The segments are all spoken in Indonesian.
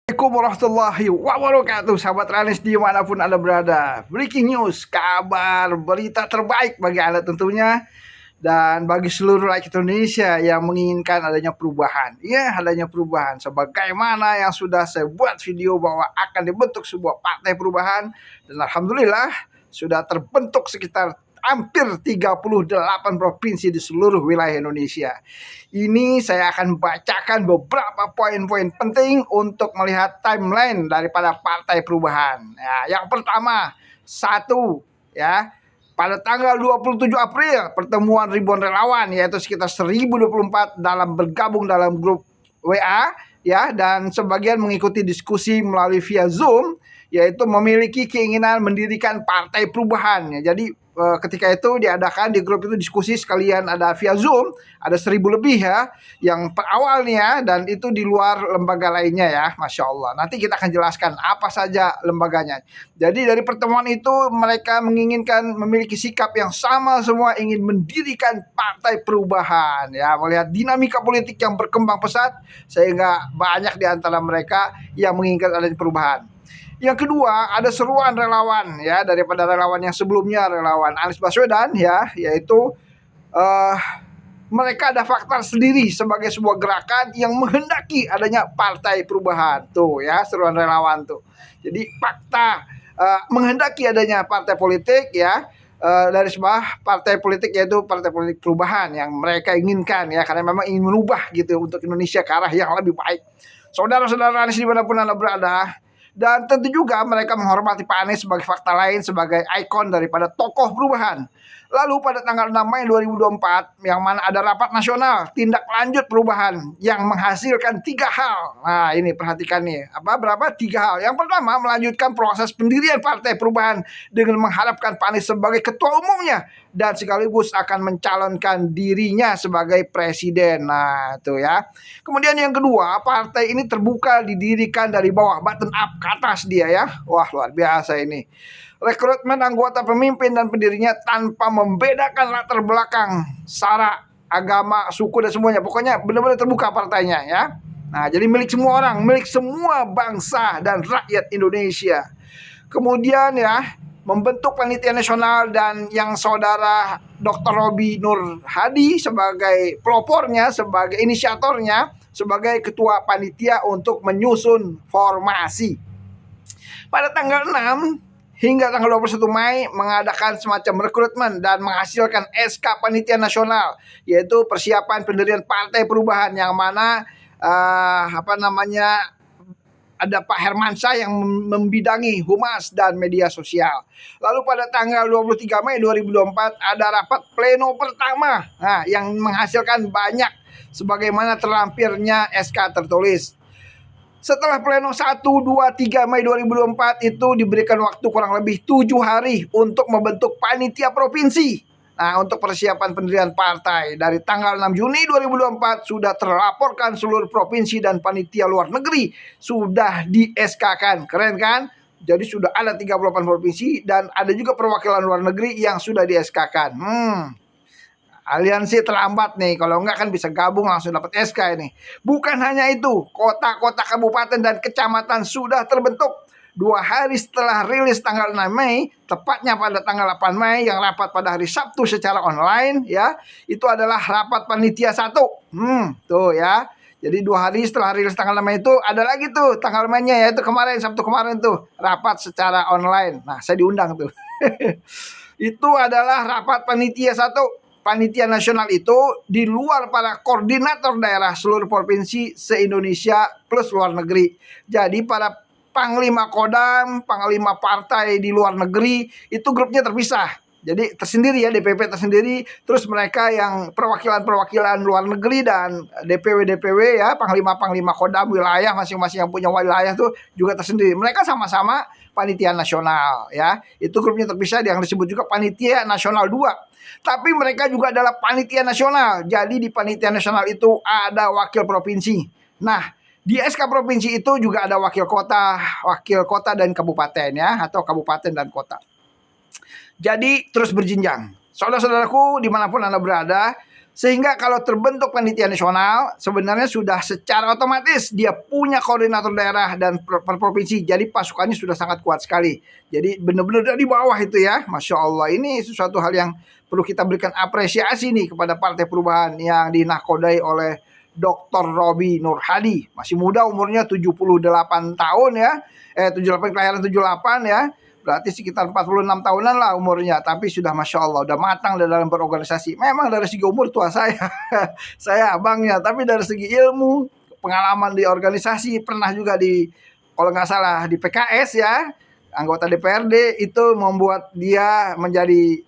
Assalamualaikum warahmatullahi wabarakatuh, sahabat Ranis dimanapun Anda berada. Breaking news, kabar berita terbaik bagi Anda tentunya, dan bagi seluruh rakyat Indonesia yang menginginkan adanya perubahan. Ya, adanya perubahan. Sebagaimana yang sudah saya buat video bahwa akan dibentuk sebuah partai perubahan, dan alhamdulillah sudah terbentuk sekitar hampir 38 provinsi di seluruh wilayah Indonesia. Ini saya akan bacakan beberapa poin-poin penting untuk melihat timeline daripada Partai Perubahan. Ya, yang pertama, satu, ya, pada tanggal 27 April, pertemuan ribuan relawan, yaitu sekitar 1024 bergabung dalam grup WA, ya, dan sebagian mengikuti diskusi melalui via Zoom, yaitu memiliki keinginan mendirikan Partai Perubahan. Ya, jadi ketika itu diadakan di grup itu diskusi sekalian ada via Zoom, ada 1000 lebih ya, yang awalnya, dan itu di luar lembaga lainnya ya, Masya Allah. Nanti kita akan jelaskan apa saja lembaganya. Jadi dari pertemuan itu mereka menginginkan memiliki sikap yang sama semua, ingin mendirikan Partai Perubahan ya, melihat dinamika politik yang berkembang pesat sehingga banyak di antara mereka yang menginginkan adanya perubahan. Yang kedua, ada seruan relawan ya, daripada relawan yang sebelumnya, relawan Anies Baswedan ya, yaitu mereka ada fakta sendiri sebagai sebuah gerakan yang menghendaki adanya Partai Perubahan. Tuh ya, seruan relawan tuh. Jadi fakta menghendaki adanya partai politik ya, dari sebuah partai politik, yaitu Partai Politik Perubahan yang mereka inginkan ya, karena memang ingin merubah gitu untuk Indonesia ke arah yang lebih baik. Saudara-saudara Anies dimanapun Anda berada, dan tentu juga mereka menghormati Pak Anies sebagai fakta lain, sebagai ikon daripada tokoh perubahan. Lalu pada tanggal 6 Mei 2024, yang mana ada rapat nasional tindak lanjut perubahan yang menghasilkan 3 hal. Nah ini perhatikan nih, berapa 3 hal. Yang pertama, melanjutkan proses pendirian Partai Perubahan dengan mengharapkan Pak Anies sebagai ketua umumnya dan sekaligus akan mencalonkan dirinya sebagai presiden. Nah itu ya. Kemudian yang kedua, partai ini terbuka didirikan dari bawah, bottom up ke atas dia ya. Wah luar biasa ini. Rekrutmen anggota pemimpin dan pendirinya tanpa membedakan latar belakang, sara, agama, suku dan semuanya. Pokoknya benar-benar terbuka partainya ya. Nah, jadi milik semua orang, milik semua bangsa dan rakyat Indonesia. Kemudian ya, membentuk panitia nasional dan yang saudara Dr. Robi Nur Hadi sebagai pelopornya, sebagai inisiatornya, sebagai ketua panitia untuk menyusun formasi. Pada tanggal 6 hingga tanggal 21 Mei mengadakan semacam rekrutmen dan menghasilkan SK Panitia Nasional, yaitu persiapan pendirian Partai Perubahan, yang mana ada Pak Hermansyah yang membidangi humas dan media sosial. Lalu pada tanggal 23 Mei 2024 ada rapat pleno pertama, yang menghasilkan banyak sebagaimana terlampirnya SK tertulis. Setelah pleno 1, 2, 3 Mei 2024 itu diberikan waktu kurang lebih 7 hari untuk membentuk panitia provinsi. Nah, untuk persiapan pendirian partai dari tanggal 6 Juni 2024 sudah terlaporkan seluruh provinsi dan panitia luar negeri sudah di-SK-kan. Keren kan? Jadi sudah ada 38 provinsi dan ada juga perwakilan luar negeri yang sudah di-SK-kan. Aliansi terlambat nih, kalau enggak kan bisa gabung langsung dapat SK ini. Bukan hanya itu, kota-kota, kabupaten dan kecamatan sudah terbentuk. 2 hari setelah rilis tanggal 6 Mei, tepatnya pada tanggal 8 Mei yang rapat pada hari Sabtu secara online ya, itu adalah rapat panitia 1. Tuh ya. Jadi 2 hari setelah rilis tanggal 6 Mei itu ada lagi tuh tanggal mainnya, yaitu kemarin, Sabtu kemarin tuh, rapat secara online. Nah, saya diundang tuh. Itu adalah rapat panitia 1. Panitia nasional itu di luar para koordinator daerah seluruh provinsi se-Indonesia plus luar negeri. Jadi para panglima kodam, panglima partai di luar negeri itu grupnya terpisah. Jadi tersendiri ya, DPP tersendiri. Terus mereka yang perwakilan-perwakilan luar negeri dan DPW-DPW ya, panglima-panglima kodam wilayah masing-masing yang punya wilayah tuh juga tersendiri. Mereka sama-sama panitia nasional ya. Itu grupnya terpisah yang disebut juga panitia nasional 2. Tapi mereka juga adalah panitia nasional. Jadi di panitia nasional itu ada wakil provinsi. Nah, di SK provinsi itu juga ada wakil kota dan kabupaten ya, atau kabupaten dan kota. Jadi terus berjenjang. Saudara-saudaraku dimanapun Anda berada, Sehingga kalau terbentuk panitia nasional, sebenarnya sudah secara otomatis dia punya koordinator daerah dan per provinsi. Jadi pasukannya sudah sangat kuat sekali. Jadi benar-benar dari bawah itu ya. Masya Allah, ini sesuatu hal yang perlu kita berikan apresiasi nih kepada Partai Perubahan yang dinahkodai oleh Dr. Robi Nur Hadi. Masih muda umurnya 78 tahun ya. 78 kelahiran 78 ya. Berarti sekitar 46 tahunan lah umurnya. Tapi sudah Masya Allah, udah matang dalam berorganisasi. Memang dari segi umur tua saya. Saya abangnya. Tapi dari segi ilmu, pengalaman di organisasi, pernah juga di, kalau nggak salah, di PKS ya. Anggota DPRD, itu membuat dia menjadi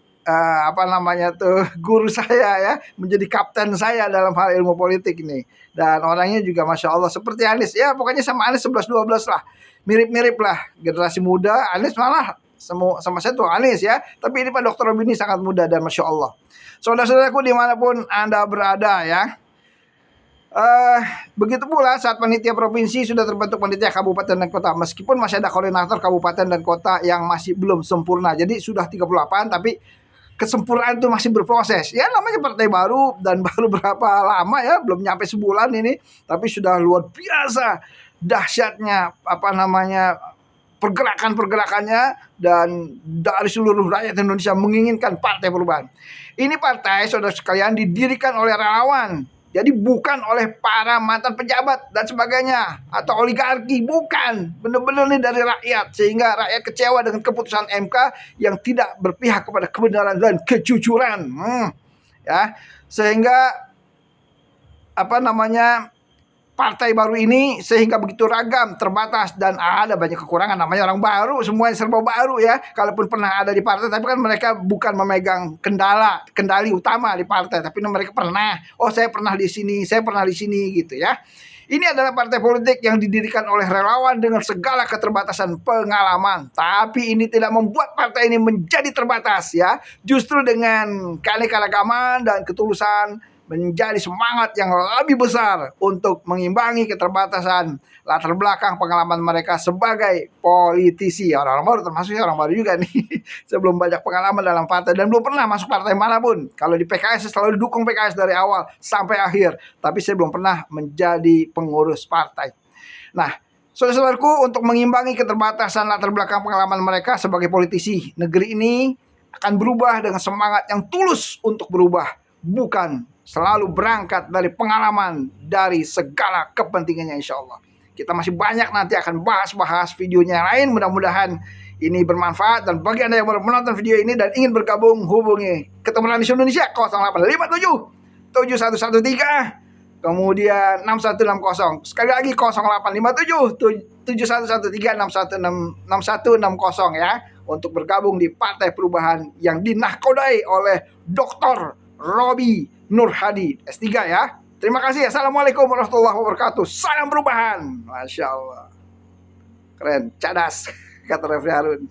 guru saya ya, menjadi kapten saya dalam hal ilmu politik ini. Dan orangnya juga Masya Allah seperti Anies ya, pokoknya sama Anies 11-12 lah, mirip-mirip lah, generasi muda. Anies malah sama saya tuh Anies ya, tapi ini Pak Dr. Robi ini sangat muda dan Masya Allah. Saudara-saudaraku dimanapun Anda berada ya, begitu pula saat panitia provinsi sudah terbentuk panitia kabupaten dan kota, meskipun masih ada koordinator kabupaten dan kota yang masih belum sempurna. Jadi sudah 38 tapi kesempurnaan itu masih berproses. Ya namanya partai baru dan baru berapa lama ya, belum nyampe sebulan ini, tapi sudah luar biasa dahsyatnya pergerakan-pergerakannya, dan dari seluruh rakyat Indonesia menginginkan Partai Perubahan. Ini partai, saudara sekalian, didirikan oleh relawan. Jadi bukan oleh para mantan pejabat dan sebagainya atau oligarki, bukan. Benar-benar nih dari rakyat, sehingga rakyat kecewa dengan keputusan MK yang tidak berpihak kepada kebenaran dan kejujuran. Ya, sehingga partai baru ini sehingga begitu ragam, terbatas, dan ada banyak kekurangan. Namanya orang baru, semuanya serba baru ya. Kalaupun pernah ada di partai, tapi kan mereka bukan memegang kendali utama di partai, tapi mereka pernah, saya pernah di sini, saya pernah di sini gitu ya. Ini adalah partai politik yang didirikan oleh relawan dengan segala keterbatasan pengalaman. Tapi ini tidak membuat partai ini menjadi terbatas ya. Justru dengan keanekaragaman dan ketulusan menjadi semangat yang lebih besar untuk mengimbangi keterbatasan latar belakang pengalaman mereka sebagai politisi. Orang baru, termasuknya orang baru juga nih. Sebelum banyak pengalaman dalam partai dan belum pernah masuk partai manapun. Kalau di PKS saya selalu dukung PKS dari awal sampai akhir, tapi saya belum pernah menjadi pengurus partai. Nah, saudara-saudaraku, untuk mengimbangi keterbatasan latar belakang pengalaman mereka sebagai politisi, negeri ini akan berubah dengan semangat yang tulus untuk berubah, bukan selalu berangkat dari pengalaman dari segala kepentingannya. Insya Allah kita masih banyak nanti akan bahas videonya yang lain. Mudah-mudahan ini bermanfaat, dan bagi Anda yang baru menonton video ini dan ingin bergabung, hubungi Ketemuan Indonesia 0857 7113 kemudian 6160. Sekali lagi 0857 7113 6160 ya, untuk bergabung di Partai Perubahan yang dinahkodai oleh Dr. Robi Nur Hadi S3 ya. Terima kasih. Assalamualaikum warahmatullahi wabarakatuh. Salam perubahan. Masya Allah. Keren, cadas, kata Refri Harun.